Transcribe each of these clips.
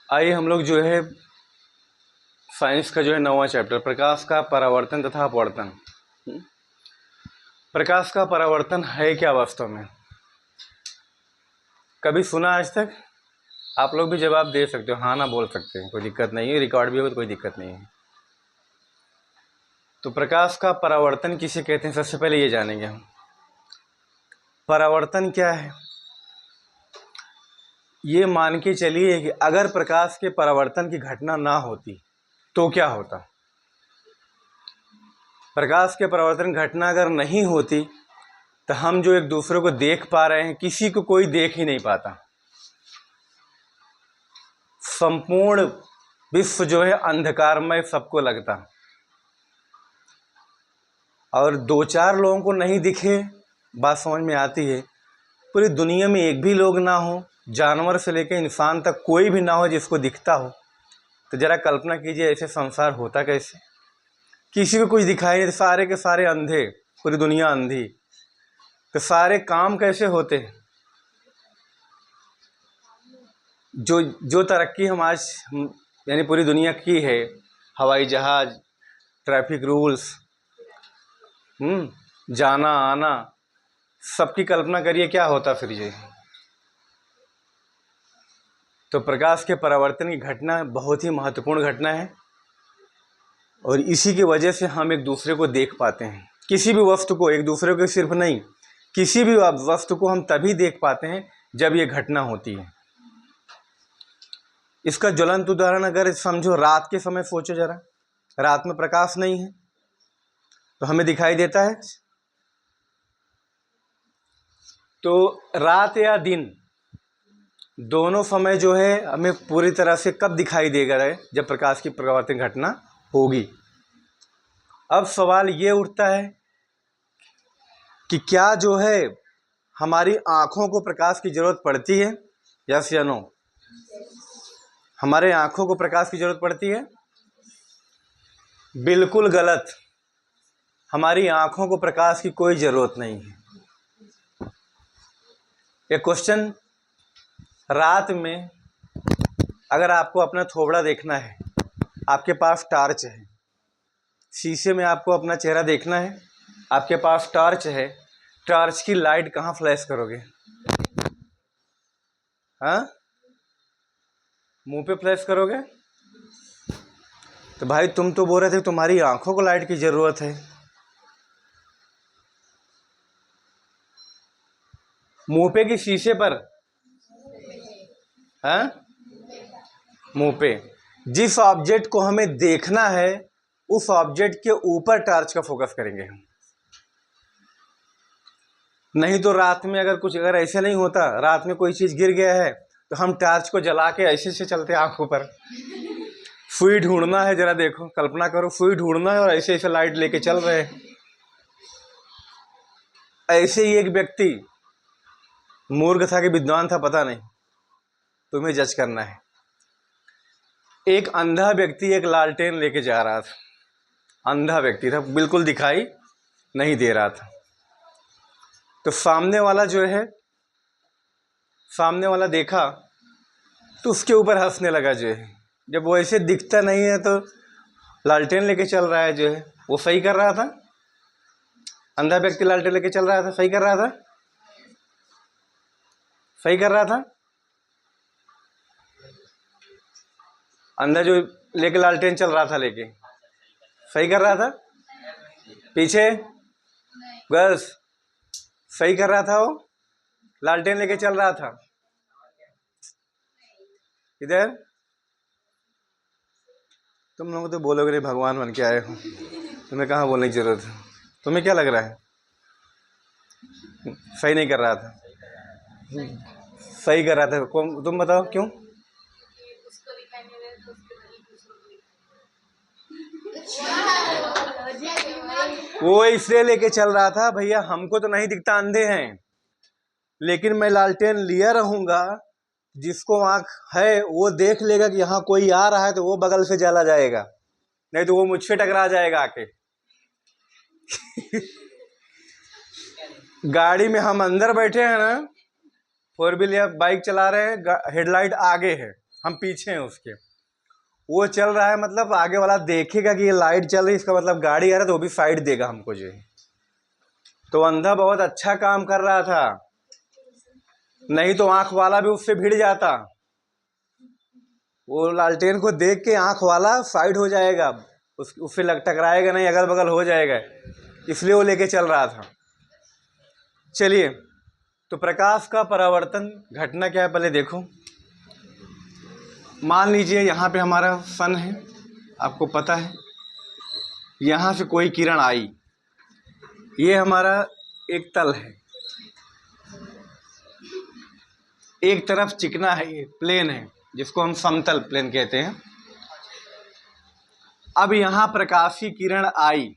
आइए हम लोग जो है साइंस का जो है 9वां चैप्टर, प्रकाश का परावर्तन तथा अपवर्तन। प्रकाश का परावर्तन है क्या वास्तव में? कभी सुना आज तक? आप लोग भी जवाब दे सकते हो, हाँ ना बोल सकते हैं, कोई दिक्कत नहीं है, रिकॉर्ड भी हो तो कोई दिक्कत नहीं है। तो प्रकाश का परावर्तन किसे कहते हैं, सबसे पहले ये जानेंगे हम। परावर्तन क्या है? ये मान के चलिए कि अगर प्रकाश के परावर्तन की घटना ना होती तो क्या होता। प्रकाश के परावर्तन घटना अगर नहीं होती तो हम जो एक दूसरे को देख पा रहे हैं, किसी को कोई देख ही नहीं पाता। संपूर्ण विश्व जो है अंधकारमय सबको लगता, और दो चार लोगों को नहीं दिखे बात समझ में आती है। पूरी दुनिया में एक भी लोग ना हो, जानवर से लेकर इंसान तक कोई भी ना हो जिसको दिखता हो, तो जरा कल्पना कीजिए ऐसे संसार होता कैसे। किसी को कुछ दिखाई नहीं, सारे के सारे अंधे, पूरी दुनिया अंधी, तो सारे काम कैसे होते। जो जो तरक्की हम आज यानी पूरी दुनिया की है, हवाई जहाज, ट्रैफिक रूल्स, जाना आना, सबकी कल्पना करिए क्या होता फिर ये। तो प्रकाश के परावर्तन की घटना बहुत ही महत्वपूर्ण घटना है, और इसी की वजह से हम एक दूसरे को देख पाते हैं। किसी भी वस्तु को, एक दूसरे को सिर्फ नहीं, किसी भी वस्तु को हम तभी देख पाते हैं जब ये घटना होती है। इसका ज्वलंत उदाहरण अगर समझो, रात के समय सोचो जरा, रात में प्रकाश नहीं है तो हमें दिखाई देता है। तो रात या दिन दोनों समय जो है हमें पूरी तरह से कब दिखाई देगा, जब प्रकाश की परावर्तन घटना होगी। अब सवाल ये उठता है कि क्या जो है हमारी आँखों को प्रकाश की ज़रूरत पड़ती है, यस या नो? हमारे आँखों को प्रकाश की ज़रूरत पड़ती है? बिल्कुल गलत। हमारी आँखों को प्रकाश की कोई ज़रूरत नहीं है। एक क्वेश्चन, रात में अगर आपको अपना थोबड़ा देखना है, आपके पास टॉर्च है, शीशे में आपको अपना चेहरा देखना है, आपके पास टॉर्च है, टॉर्च की लाइट कहाँ फ्लैश करोगे? हाँ, मुंह पे फ्लैश करोगे? तो भाई तुम तो बोल रहे थे तुम्हारी आंखों को लाइट की ज़रूरत है। मुंह पे कि शीशे पर? हाँ, मुंह पे। जिस ऑब्जेक्ट को हमें देखना है उस ऑब्जेक्ट के ऊपर टॉर्च का फोकस करेंगे हम। नहीं तो रात में अगर ऐसे नहीं होता, रात में कोई चीज़ गिर गया है तो हम टॉर्च को जला के ऐसे से चलते आंखों पर। सुई ढूंढना है, जरा देखो, कल्पना करो, सुई ढूंढना है और ऐसे ऐसे लाइट लेके चल रहे हैं। ऐसे ही एक व्यक्ति मूर्ख था कि विद्वान था पता नहीं, तुम्हें जज करना है। एक अंधा व्यक्ति एक लालटेन लेके जा रहा था, अंधा व्यक्ति था, बिल्कुल दिखाई नहीं दे रहा था। तो सामने वाला देखा तो उसके ऊपर हंसने लगा जो है। जब वो ऐसे दिखता नहीं है तो लालटेन लेके चल रहा है जो है, वो सही कर रहा था। अंधा व्यक्ति लालटेन लेके चल रहा था, सही कर रहा था, सही कर रहा था। अंधा जो लेके लालटेन चल रहा था लेके, सही कर रहा था। पीछे गर्ल्स, सही कर रहा था, वो लालटेन लेके चल रहा था। इधर तुम लोग तो बोलोगे रे भगवान बन के आए हो, तुम्हें कहाँ बोलने की जरूरत है। तुम्हें क्या लग रहा है सही नहीं कर रहा था? सही कर रहा था। तुम बताओ क्यों? वो इसलिए लेके चल रहा था, भैया हमको तो नहीं दिखता, अंधे हैं, लेकिन मैं लालटेन लिया रहूंगा, जिसको आंख है वो देख लेगा कि यहाँ कोई आ रहा है तो वो बगल से चला जाएगा, नहीं तो वो मुझसे टकरा जाएगा आके। गाड़ी में हम अंदर बैठे हैं ना, 4 व्हीलर या बाइक चला रहे हैं, हेडलाइट आगे है, हम पीछे हैं उसके, वो चल रहा है, मतलब आगे वाला देखेगा कि ये लाइट चल रही है, इसका मतलब गाड़ी आ रहा है, तो वो भी साइड देगा हमको जो है। तो अंधा बहुत अच्छा काम कर रहा था, नहीं तो आंख वाला भी उससे भिड़ जाता। वो लालटेन को देख के आंख वाला साइड हो जाएगा, उससे टकराएगा नहीं, अगल बगल हो जाएगा, इसलिए वो लेके चल रहा था। चलिए, तो प्रकाश का परावर्तन घटना क्या है पहले देखो। मान लीजिए यहाँ पे हमारा सन है, आपको पता है, यहाँ से कोई किरण आई, ये हमारा एक तल है, एक तरफ चिकना है, ये प्लेन है जिसको हम समतल प्लेन कहते हैं। अब यहाँ प्रकाशीय किरण आई,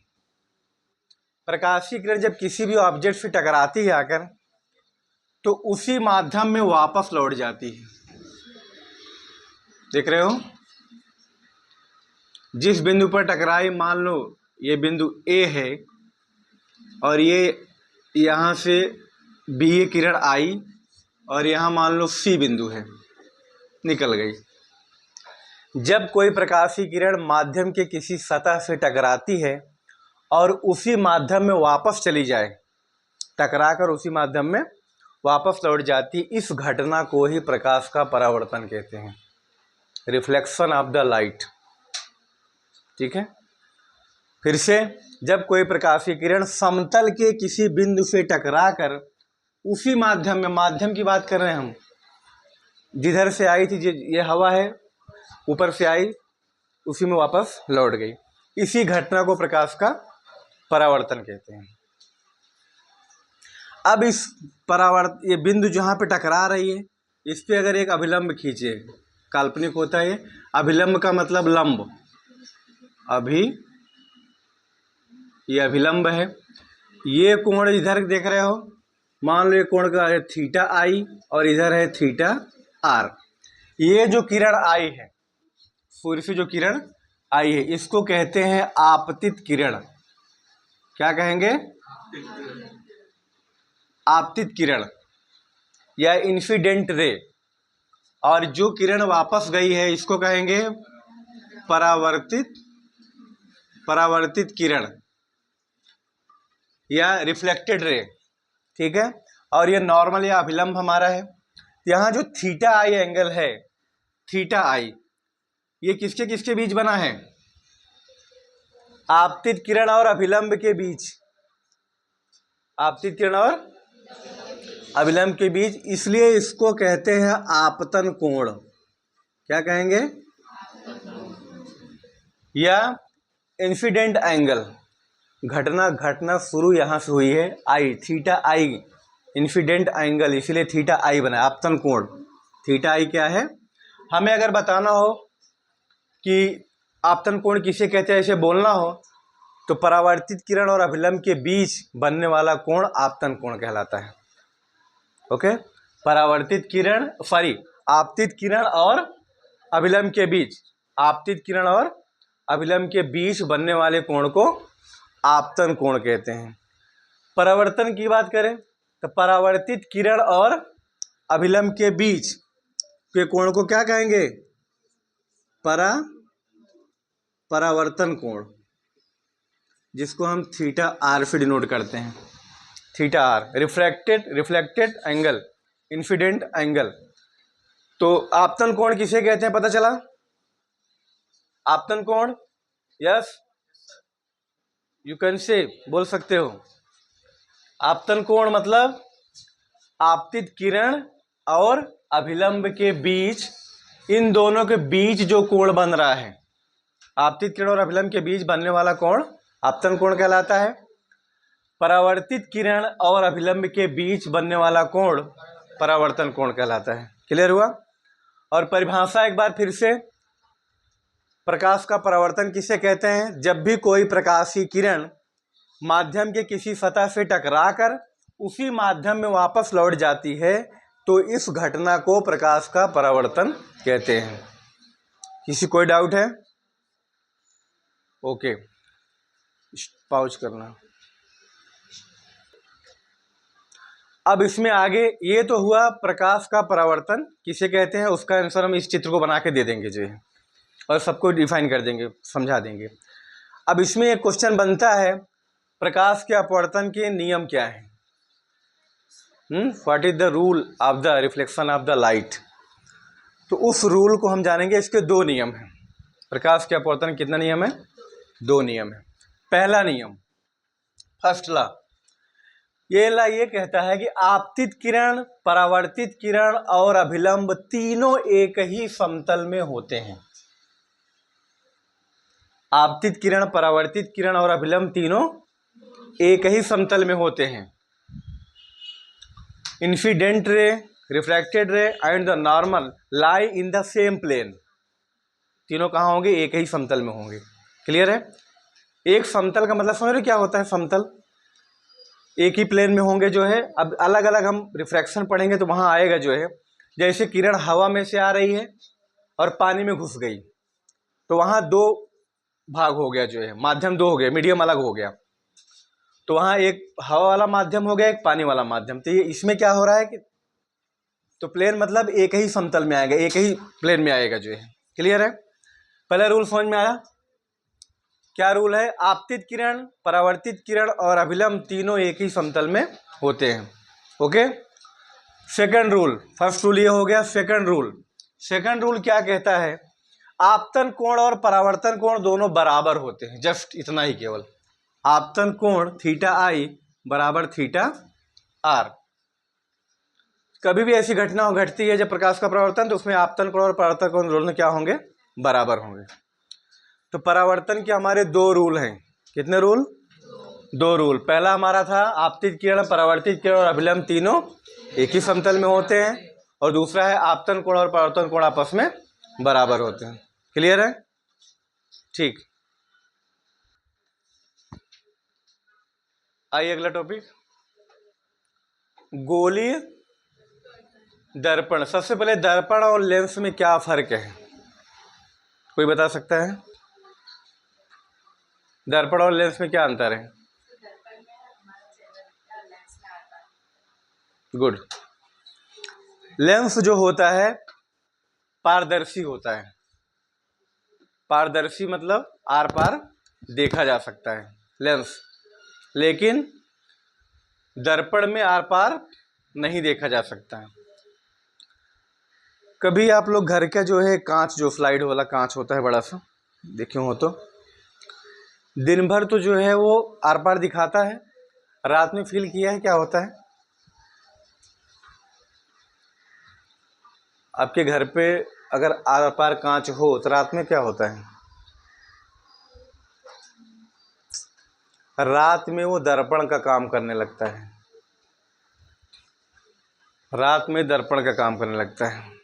प्रकाशीय किरण जब किसी भी ऑब्जेक्ट से टकराती है आकर, तो उसी माध्यम में वापस लौट जाती है। देख रहे हो, जिस बिंदु पर टकराई, मान लो ये बिंदु ए है और ये यहाँ से बी किरण आई और यहाँ मान लो सी बिंदु है, निकल गई। जब कोई प्रकाशीय किरण माध्यम के किसी सतह से टकराती है और उसी माध्यम में वापस चली जाए, टकराकर उसी माध्यम में वापस लौट जाती, इस घटना को ही प्रकाश का परावर्तन कहते हैं, रिफ्लेक्शन ऑफ द लाइट। ठीक है, फिर से, जब कोई प्रकाशीय किरण समतल के किसी बिंदु से टकराकर उसी माध्यम में, माध्यम की बात कर रहे हैं हम, जिधर से आई थी, ये हवा है, ऊपर से आई, उसी में वापस लौट गई, इसी घटना को प्रकाश का परावर्तन कहते हैं। अब इस ये बिंदु जहाँ पे टकरा रही है, इस पे अगर एक अभिलंब खींचे, काल्पनिक होता है, अभिलंब का मतलब लंब, ये अभिलंब है। ये कोण इधर देख रहे हो, मान लो ये कोण का है थीटा आई और इधर है थीटा आर। ये जो किरण आई है, सूर्य से जो किरण आई है, इसको कहते हैं आपतित किरण। क्या कहेंगे? आपतित किरण या इंसिडेंट रे। और जो किरण वापस गई है, इसको कहेंगे परावर्तित किरण या रिफ्लेक्टेड रे। ठीक है, और ये नॉर्मल या अभिलंब हमारा है। यहाँ जो थीटा आई एंगल है, थीटा आई, ये किसके किसके बीच बना है? आपतित किरण और अभिलंब के बीच, आपतित किरण और अभिलंब के बीच, इसलिए इसको कहते हैं आपतन कोण। क्या कहेंगे? या इंसिडेंट एंगल। घटना शुरू यहाँ से हुई है, आई, थीटा आई, इंसिडेंट एंगल, इसलिए थीटा आई बना, आपतन कोण। थीटा आई क्या है? हमें अगर बताना हो कि आपतन कोण किसे कहते हैं, ऐसे बोलना हो, तो परावर्तित किरण और अभिलंब के बीच बनने वाला कोण आपतन कोण कहलाता है। ओके, आपतित किरण और अभिलंब के बीच, आपतित किरण और अभिलंब के बीच बनने वाले कोण को आपतन कोण कहते हैं। परावर्तन की बात करें तो परावर्तित किरण और अभिलंब के बीच के कोण को क्या कहेंगे? परावर्तन कोण, जिसको हम थीटा आर से डिनोट करते हैं। Theta R reflected angle, incident angle. तो आपतन कोण किसे कहते हैं पता चला? आपतन कोण, यस, यू कैन से, बोल सकते हो। आपतन कोण मतलब आपतित किरण और अभिलंब के बीच, इन दोनों के बीच जो कोण बन रहा है, आपतित किरण और अभिलंब के बीच बनने वाला कोण आपतन कोण कहलाता है। परावर्तित किरण और अभिलंब के बीच बनने वाला कोण परावर्तन कोण कहलाता है। क्लियर हुआ? और परिभाषा एक बार फिर से, प्रकाश का परावर्तन किसे कहते हैं? जब भी कोई प्रकाशीय किरण माध्यम के किसी सतह से टकराकर उसी माध्यम में वापस लौट जाती है, तो इस घटना को प्रकाश का परावर्तन कहते हैं। किसी कोई डाउट है? ओके, पॉज करना। अब इसमें आगे ये तो हुआ प्रकाश का परावर्तन किसे कहते हैं, उसका आंसर हम इस चित्र को बना के दे देंगे जो है, और सबको डिफाइन कर देंगे, समझा देंगे। अब इसमें एक क्वेश्चन बनता है, प्रकाश के अपवर्तन के नियम क्या है? What is the rule of the reflection of the light? तो उस रूल को हम जानेंगे। इसके दो नियम हैं। प्रकाश के अपवर्तन कितना नियम है? दो नियम है। पहला नियम, फर्स्ट लॉ, ये लॉ ये कहता है कि आपतित किरण, परावर्तित किरण और अभिलंब तीनों एक ही समतल में होते हैं। आपतित किरण, परावर्तित किरण और अभिलंब तीनों एक ही समतल में होते हैं। Incident ray, refracted ray and the normal lie in the same plane. तीनों कहाँ होंगे? एक ही समतल में होंगे। क्लियर है? एक समतल का मतलब समझ रहे क्या होता है? समतल एक ही प्लेन में होंगे जो है। अब अलग अलग हम रिफ्रैक्शन पढ़ेंगे तो वहाँ आएगा जो है, जैसे किरण हवा में से आ रही है और पानी में घुस गई तो वहाँ दो भाग हो गया जो है, माध्यम दो हो गया, मीडियम अलग हो गया। तो वहाँ एक हवा वाला माध्यम हो गया, एक पानी वाला माध्यम। तो ये इसमें क्या हो रहा है कि तो प्लेन मतलब एक ही समतल में आएगा, एक ही प्लेन में आएगा जो है। क्लियर है? पहला रूल समझ में आया? क्या रूल है? आपतित किरण, परावर्तित किरण और अभिलंब तीनों एक ही समतल में होते हैं। Okay. Second rule, first rule ये हो गया। सेकंड रूल क्या कहता है? आपतन कोण और परावर्तन कोण दोनों बराबर होते हैं। जस्ट इतना ही केवल। आपतन कोण थीटा आई बराबर थीटा आर। कभी भी ऐसी घटना घटती है जब प्रकाश का परावर्तन, तो उसमें आपतन कोण और परावर्तन कोण दोनों क्या होंगे? बराबर होंगे। तो परावर्तन के हमारे दो रूल हैं। कितने रूल? दो रूल। पहला हमारा था आपतित किरण, परावर्तित किरण और अभिलंब तीनों एक ही समतल में होते हैं, और दूसरा है आपतन कोण और परावर्तन कोण आपस में बराबर होते हैं। क्लियर है? ठीक। आइए अगला टॉपिक, गोलीय दर्पण। सबसे पहले दर्पण और लेंस में क्या फर्क है? कोई बता सकता है? दर्पण और लेंस में क्या अंतर है? गुड। लेंस जो होता है पारदर्शी होता है। पारदर्शी मतलब आर पार देखा जा सकता है लेंस, लेकिन दर्पण में आर पार नहीं देखा जा सकता है। कभी आप लोग घर का जो है कांच, जो स्लाइड वाला कांच होता है बड़ा सा, देखे हो तो दिन भर तो जो है वो आर पार दिखाता है, रात में फील किया है क्या होता है? आपके घर पे अगर आर पार कांच हो तो रात में क्या होता है? रात में वो दर्पण का काम करने लगता है। रात में दर्पण का काम करने लगता है।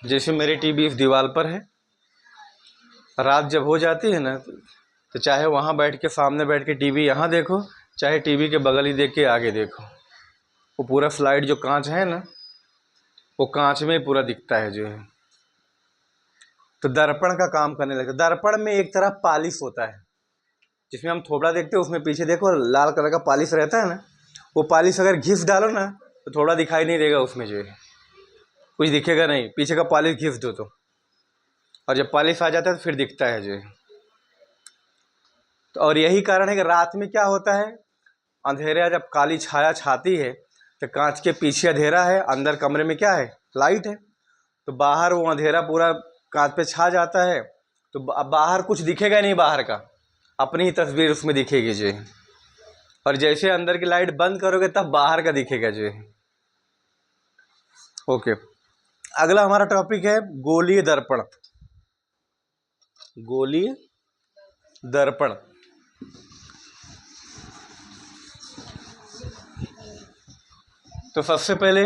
जैसे मेरी टीवी इस दीवार पर है, रात जब हो जाती है ना, तो चाहे वहाँ बैठ के, सामने बैठ के टीवी यहाँ देखो, चाहे टीवी के बगल ही देख के आगे देखो, वो पूरा स्लाइड जो कांच है ना, वो कांच में पूरा दिखता है जो है। तो दर्पण का काम करने लगता है। दर्पण में एक तरह पालिश होता है, जिसमें हम थोबड़ा देखते हैं, उसमें पीछे देखो लाल कलर का पालिश रहता है ना, वो पालिश अगर घिस डालो ना तो थोड़ा दिखाई नहीं देगा, उसमें जो है कुछ दिखेगा नहीं, पीछे का पालिश घिस दो तो, और जब पालिश आ जाता है तो फिर दिखता है जो है। तो और यही कारण है कि रात में क्या होता है, अंधेरा जब काली छाया छाती है तो कांच के पीछे अंधेरा है, अंदर कमरे में क्या है? लाइट है। तो बाहर वो अंधेरा पूरा कांच पे छा जाता है, तो बाहर कुछ दिखेगा नहीं, बाहर का अपनी ही तस्वीर उसमें दिखेगी जो है। और जैसे अंदर की लाइट बंद करोगे तब बाहर का दिखेगा जो है। ओके। अगला हमारा टॉपिक है गोलीय दर्पण। गोलीय दर्पण। तो सबसे पहले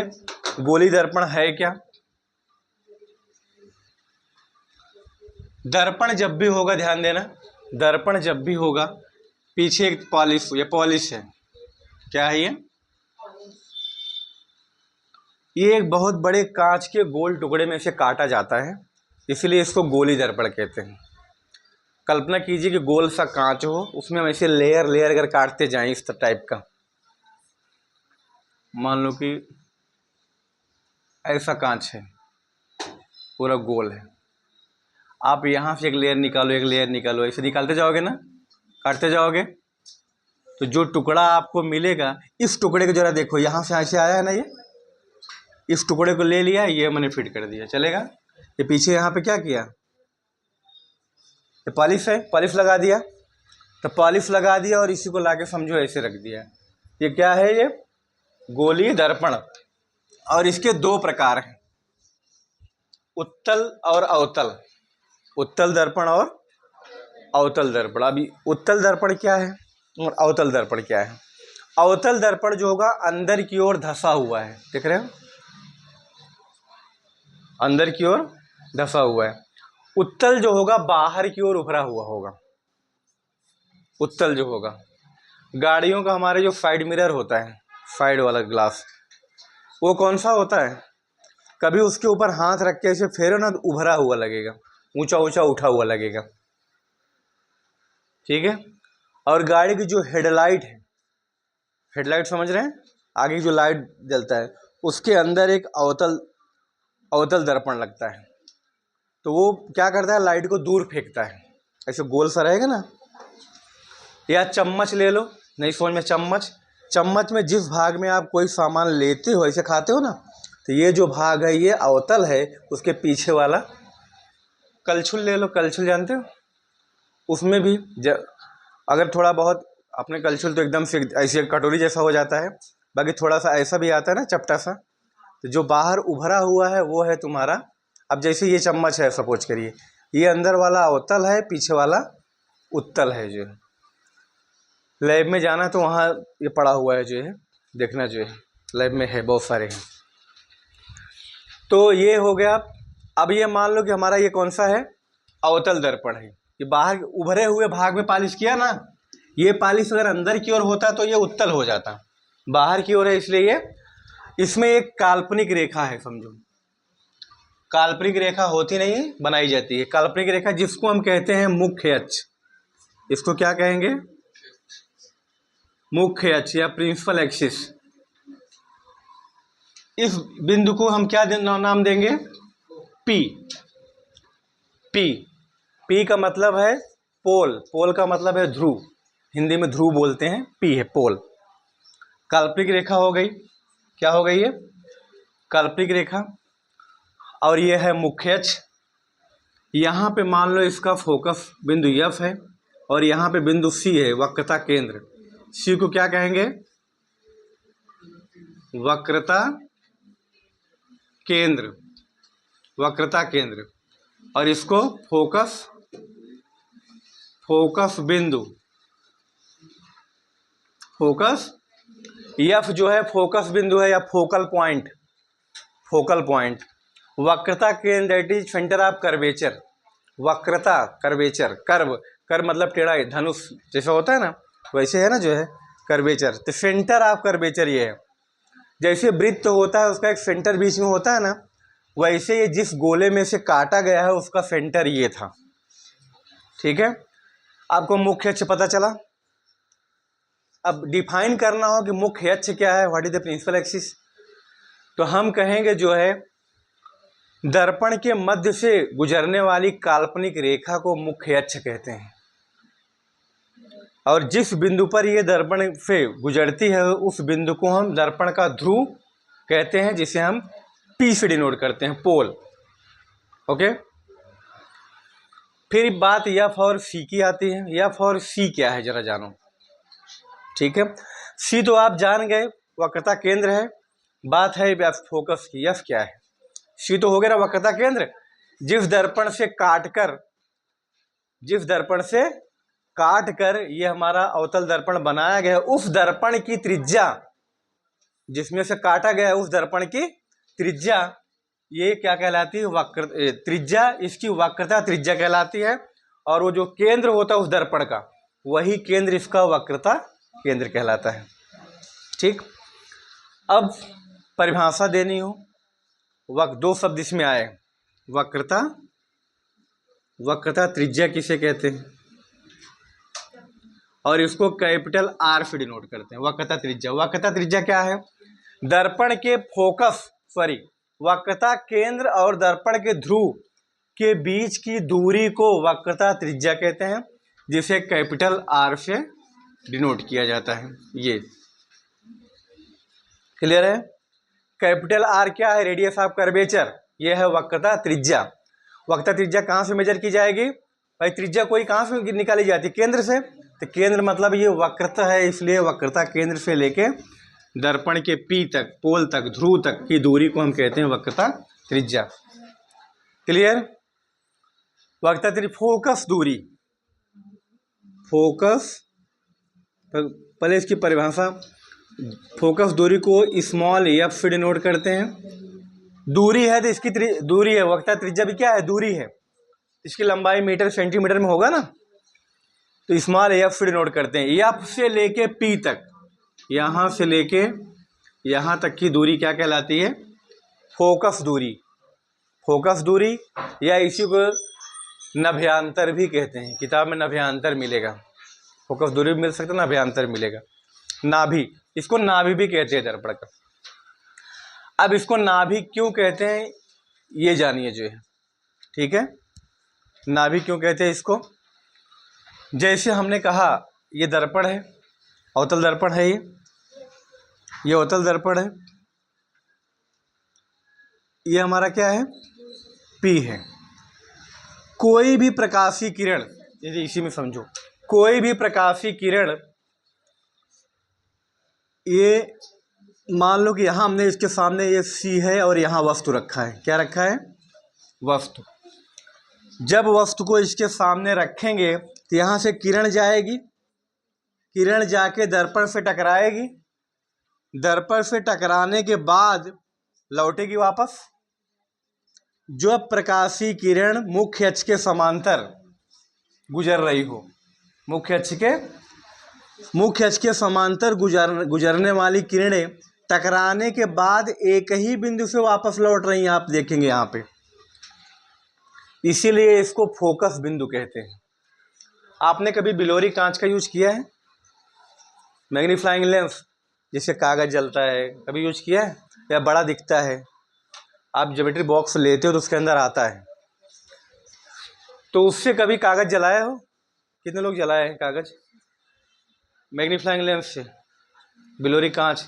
गोलीय दर्पण है क्या? दर्पण जब भी होगा, ध्यान देना, दर्पण जब भी होगा, पीछे एक पॉलिश, ये पॉलिश है, क्या है ये एक बहुत बड़े कांच के गोल टुकड़े में से काटा जाता है, इसलिए इसको गोलीय दर्पण कहते हैं। कल्पना कीजिए कि गोल सा कांच हो, उसमें हम ऐसे लेयर लेयर अगर काटते जाएं इस टाइप का, मान लो कि ऐसा कांच है, पूरा गोल है, आप यहाँ से एक लेयर निकालो, एक लेयर निकालो, ऐसे निकालते जाओगे ना, काटते जाओगे, तो जो टुकड़ा आपको मिलेगा, इस टुकड़े को जरा देखो, यहाँ से ऐसे आया है ना, ये इस टुकड़े को ले लिया, ये मैंने फिट कर दिया, चलेगा? ये पीछे यहाँ पे क्या किया, ये पॉलिश है, पॉलिश लगा दिया, तो पॉलिश लगा दिया और इसी को लाके समझो ऐसे रख दिया। ये क्या है, ये गोलीय दर्पण, और इसके दो प्रकार हैं, उत्तल और अवतल। उत्तल दर्पण और अवतल दर्पण। अभी उत्तल दर्पण क्या है और अवतल दर्पण क्या है? अवतल दर्पण जो होगा अंदर की ओर धंसा हुआ है, देख रहे हो, अंदर की ओर धंसा हुआ है। उत्तल जो होगा बाहर की ओर उभरा हुआ होगा। उत्तल जो होगा, गाड़ियों का हमारे जो साइड मिरर होता है, साइड वाला ग्लास, वो कौन सा होता है? कभी उसके ऊपर हाथ रख के ऐसे फेरो ना तो उभरा हुआ लगेगा, ऊंचा ऊंचा उठा हुआ लगेगा, ठीक है। और गाड़ी की जो हेडलाइट है, हेडलाइट समझ रहे हैं, आगे की जो लाइट जलता है, उसके अंदर एक अवतल दर्पण लगता है। तो वो क्या करता है, लाइट को दूर फेंकता है, ऐसे गोल सा रहेगा ना। या चम्मच ले लो, नहीं समझ में, चम्मच में जिस भाग में आप कोई सामान लेते हो, ऐसे खाते हो ना, तो ये जो भाग है ये अवतल है, उसके पीछे वाला कलछुल ले लो, कलछुल जानते हो, उसमें भी अगर थोड़ा बहुत अपने कलछुल तो एकदम से ऐसे कटोरी जैसा हो जाता है, बाकी थोड़ा सा ऐसा भी आता है ना, चपटा सा, तो जो बाहर उभरा हुआ है वो है तुम्हारा। अब जैसे ये चम्मच है, सपोज करिए, ये अंदर वाला अवतल है, पीछे वाला उत्तल है। जो लैब में जाना तो वहाँ ये पड़ा हुआ है, जो है देखना, जो है लैब में है, बहुत सारे हैं। तो ये हो गया। अब ये मान लो कि हमारा ये कौन सा है, अवतल दर्पण है। ये बाहर उभरे हुए भाग में पॉलिश किया ना, ये पॉलिश अगर अंदर की ओर होता तो ये उत्तल हो जाता, बाहर की ओर है, इसलिए ये, इसमें एक काल्पनिक रेखा है, समझो। काल्पनिक रेखा होती नहीं है, बनाई जाती है काल्पनिक रेखा, जिसको हम कहते हैं मुख्य अक्ष। इसको क्या कहेंगे, मुख्य अक्ष या प्रिंसिपल एक्सिस। इस बिंदु को हम क्या नाम देंगे, पी। पी का मतलब है पोल, पोल का मतलब है ध्रुव, हिंदी में ध्रुव बोलते हैं, पी है पोल। काल्पनिक रेखा हो गई, क्या हो गई ये, काल्पनिक रेखा। और ये है मुख्य अक्ष। यहाँ पे मान लो इसका फोकस बिंदु एफ है, और यहाँ पे बिंदु सी है, वक्रता केंद्र। सी को क्या कहेंगे, वक्रता केंद्र, वक्रता केंद्र। और इसको फोकस बिंदु, फोकस एफ जो है फोकस बिंदु है या फोकल पॉइंट, फोकल पॉइंट। वक्रता केंद्र that is centre of curvature. वक्रता, कर्वेचर, कर्व मतलब टेढ़ा, धनुष जैसा होता है ना, वैसे है ना, जो है कर्वेचर। तो सेंटर ऑफ कर्वेचर ये है, जैसे वृत्त होता है उसका एक सेंटर बीच में होता है ना, वैसे ये जिस गोले में से काटा गया है उसका सेंटर ये था, ठीक है। आपको मुख्य अक्ष पता चला। अब डिफाइन करना हो कि मुख्य अक्ष क्या है, what is the principal axis, तो हम कहेंगे जो है दर्पण के मध्य से गुजरने वाली काल्पनिक रेखा को मुख्य अक्ष कहते हैं। और जिस बिंदु पर ये दर्पण से गुजरती है उस बिंदु को हम दर्पण का ध्रुव कहते हैं, जिसे हम पी से डिनोट करते हैं, पोल। ओके, फिर बात एफ और सी की आती है। एफ और सी क्या है जरा जानो, ठीक है। सी तो आप जान गए, वक्रता केंद्र है। बात है फोकस की, एफ क्या है। सी तो हो गया ना वक्रता केंद्र, जिस दर्पण से काटकर ये हमारा अवतल दर्पण बनाया गया है, उस दर्पण की त्रिज्या, जिसमें से काटा गया है उस दर्पण की त्रिज्या, ये क्या कहलाती है, वक्र त्रिज्या, इसकी वक्रता त्रिज्या कहलाती है। और वो जो केंद्र होता है उस दर्पण का, वही केंद्र इसका वक्रता केंद्र कहलाता है, ठीक। अब परिभाषा देनी हो, दो शब्द इसमें आए, वक्रता त्रिज्या किसे कहते हैं, और इसको कैपिटल आर से डिनोट करते हैं, वक्रता त्रिज्या। वक्रता त्रिज्या क्या है, दर्पण के वक्रता केंद्र और दर्पण के ध्रुव के बीच की दूरी को वक्रता त्रिज्या कहते हैं, जिसे कैपिटल आर से डिनोट किया जाता है। ये क्लियर है। कैपिटल आर क्या है? Radius of curvature. ये है वक्रता त्रिज्या। वक्रता त्रिज्या कहाँ से मेजर की जाएगी भाई? त्रिज्या कोई कहाँ से निकाली जाती है? केंद्र से। तो केंद्र मतलब ये वक्रता है, इसलिए वक्रता केंद्र से लेके दर्पण के पी तक, पोल तक, ध्रुव तक की दूरी को हम कहते हैं वक्रता त्रिज्या। क्लियर। वक्रता फोकस दूरी, फोकस, पहले इसकी परिभाषा, फोकस दूरी को स्मॉल एफ से डिनोट करते हैं। दूरी है तो इसकी दूरी है, वक्रता त्रिज्या भी क्या है? दूरी है। इसकी लंबाई मीटर सेंटीमीटर में होगा ना, तो स्मॉल एफ से डिनोट करते हैं। एफ से लेके पी तक, यहाँ से लेके यहाँ तक की दूरी क्या कहलाती है? फोकस दूरी। फोकस दूरी या इसी को नभ्यांतर भी कहते हैं। किताब में नभ्यांतर मिलेगा, फोकस दूरी भी मिल सकता है, नभ्यांतर मिलेगा। नाभि, इसको नाभि भी कहते हैं दर्पण का। अब इसको नाभि क्यों कहते हैं ये जानिए जो है, ठीक है। नाभि क्यों कहते हैं इसको? जैसे हमने कहा ये दर्पण है, अवतल दर्पण है, ये अवतल दर्पण है, ये हमारा क्या है? पी है। कोई भी प्रकाशीय किरण, यदि इसी में समझो, कोई भी प्रकाशीय किरण, ये मान लो कि यहाँ हमने इसके सामने ये सी है और यहाँ वस्तु रखा है। क्या रखा है? वस्तु। जब वस्तु को इसके सामने रखेंगे तो यहाँ से किरण जाएगी, किरण जाके दर्पण से टकराएगी, दर्पण से टकराने के बाद लौटेगी वापस। जो प्रकाशीय किरण मुख्य अक्ष के समांतर गुजर रही हो, मुख्य अक्ष के समांतर गुजरने वाली किरणें टकराने के बाद एक ही बिंदु से वापस लौट रही हैं, आप देखेंगे यहाँ पे। इसीलिए इसको फोकस बिंदु कहते हैं। आपने कभी बिलोरी कांच का यूज किया है? मैग्नीफाइंग लेंस, जिससे कागज जलता है, कभी यूज किया है? या बड़ा दिखता है, आप ज्योमेट्री बॉक्स लेते हो तो उसके अंदर आता है, तो उससे कभी कागज जलाया हो? कितने लोग जलाए हैं कागज मैग्नीफाइंग लेंस से? बिलोरी कांच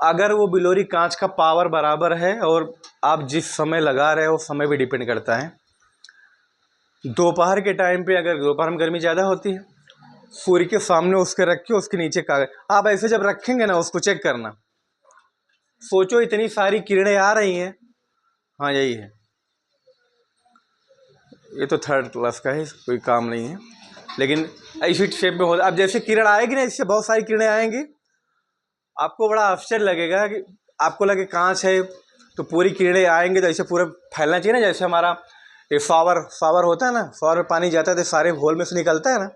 अगर वो बिलोरी कांच का पावर बराबर है और आप जिस समय लगा रहे हो उस समय भी डिपेंड करता है। दोपहर के टाइम पे, अगर दोपहर में गर्मी ज़्यादा होती है, सूर्य के सामने उसके रख के उसके नीचे कागज, आप ऐसे जब रखेंगे ना, उसको चेक करना, सोचो इतनी सारी किरणें आ रही हैं। हाँ यही है, ये तो थर्ड क्लास का है, कोई काम नहीं है, लेकिन ऐसी शेप में होता। अब जैसे किरण आएगी ना, इससे बहुत सारी किरणें आएंगी, आपको बड़ा आश्चर्य लगेगा कि आपको लगे कांच है तो पूरी किरणें आएंगे तो ऐसे पूरा फैलना चाहिए ना। जैसे हमारा ये शावर होता है ना, शावर में पानी जाता है तो सारे होल में से निकलता है ना,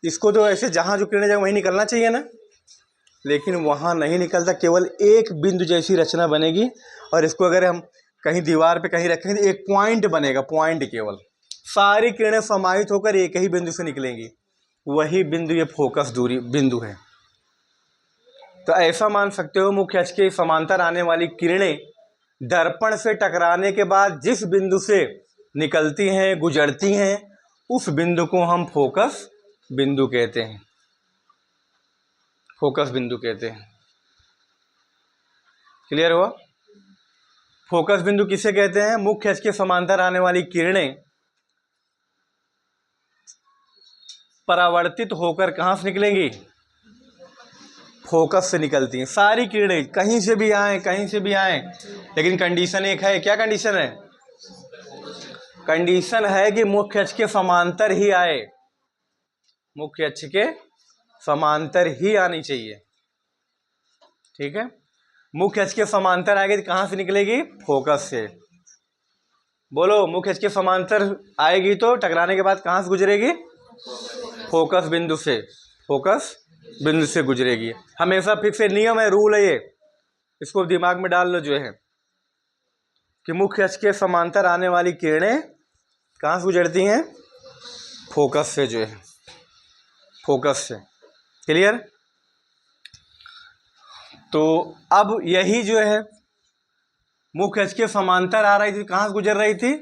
इसको तो ऐसे जहाँ जो किरणें जाए वहीं निकलना चाहिए ना, लेकिन वहाँ नहीं निकलता। केवल एक बिंदु जैसी रचना बनेगी, और इसको अगर हम कहीं दीवार पे कहीं रखेंगे तो एक पॉइंट बनेगा, पॉइंट, केवल सारी किरणें समाहित होकर एक ही बिंदु से निकलेंगी। वही बिंदु ये फोकस दूरी बिंदु है। तो ऐसा मान सकते हो, मुख्य अक्ष के समांतर आने वाली किरणें दर्पण से टकराने के बाद जिस बिंदु से निकलती हैं, गुजरती हैं, उस बिंदु को हम फोकस बिंदु कहते हैं। फोकस बिंदु कहते हैं। क्लियर हुआ? फोकस बिंदु किसे कहते हैं? मुख्य अक्ष के समांतर आने वाली किरणें परावर्तित होकर कहां से निकलेंगी? फोकस से निकलती हैं। सारी किरणें कहीं से भी आए, कहीं से भी आए, लेकिन कंडीशन एक है। क्या कंडीशन है? कंडीशन है कि मुख्य अक्ष के समांतर ही आए, मुख्य अक्ष के समांतर ही आनी चाहिए। ठीक है, मुख्य अक्ष के समांतर आएगी तो कहां से निकलेगी? फोकस से। बोलो, मुख्य अक्ष के समांतर आएगी तो टकराने के बाद कहां से गुजरेगी? फोकस बिंदु से। फोकस बिंदु से गुजरेगी। हमेशा फिक्स नियम है, रूल है ये, इसको दिमाग में डाल लो जो है, कि मुख्य अक्ष के समांतर आने वाली किरणें कहां से गुजरती हैं? फोकस से जो है, फोकस से। क्लियर? तो अब यही जो है मुख्य अक्ष के समांतर आ रही थी, कहाँ से गुजर रही थी?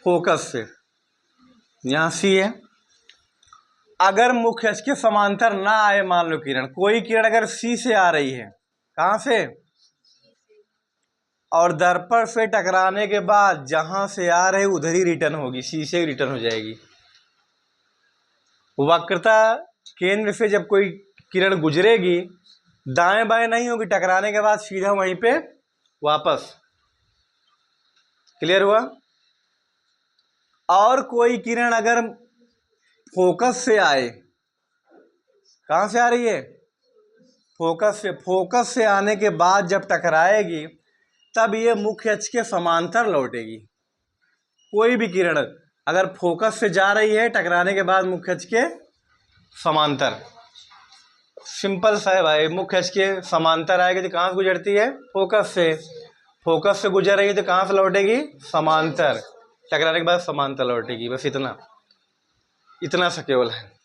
फोकस से। यहाँ सी है। अगर मुख्य अक्ष के समांतर ना आए, मान लो किरण, कोई किरण अगर सी से आ रही है, कहाँ से? और दर्पण से टकराने के बाद जहां से आ रही उधर ही रिटर्न होगी, सी से ही रिटर्न हो जाएगी। वक्रता केंद्र से जब कोई किरण गुजरेगी, दाएं बाएं नहीं होगी, टकराने के बाद सीधा वहीं पे वापस। क्लियर हुआ? और कोई किरण अगर फोकस से आए, कहां से आ रही है? फोकस से। फोकस से आने के बाद जब टकराएगी तब ये मुख्य अक्ष के समांतर लौटेगी। कोई भी किरण अगर फोकस से जा रही है, टकराने के बाद मुख्य अक्ष के समांतर। सिंपल सा है भाई, मुख्य अक्ष के समांतर आएगी तो कहां से गुजरती है? फोकस से। फोकस से गुजर रही है तो कहां से लौटेगी? समांतर। टकराने के बाद समांतर लौटेगी। बस इतना सा केवल है।